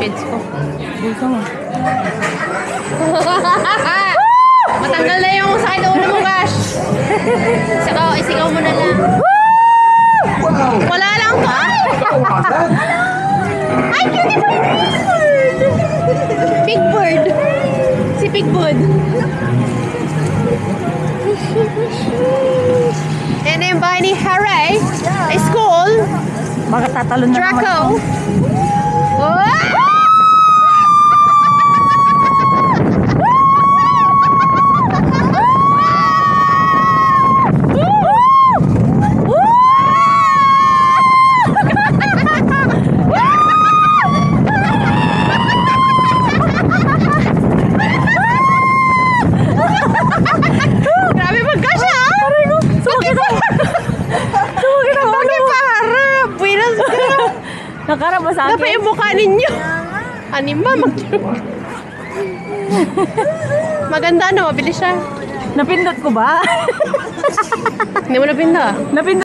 shades ko. Bulsa mo. Matanggal na yung sakit ulo mo, Bash. Isigaw mo na lang. Wala lang to. Ay, cute yung bird. Big bird. Si Big Bird. And yung bahay ni Harry. A school. Baka tatalon na Draco. Grabe magkasya. Sumakit ako. Sumakit ako. Bakit paharap? Buenas ka. Nakarap ba sa akin? Dapat yung mukha ninyo. Anima, maganda no, mabilis siya. Napindot ko ba? Hindi mo napinda. Napindot.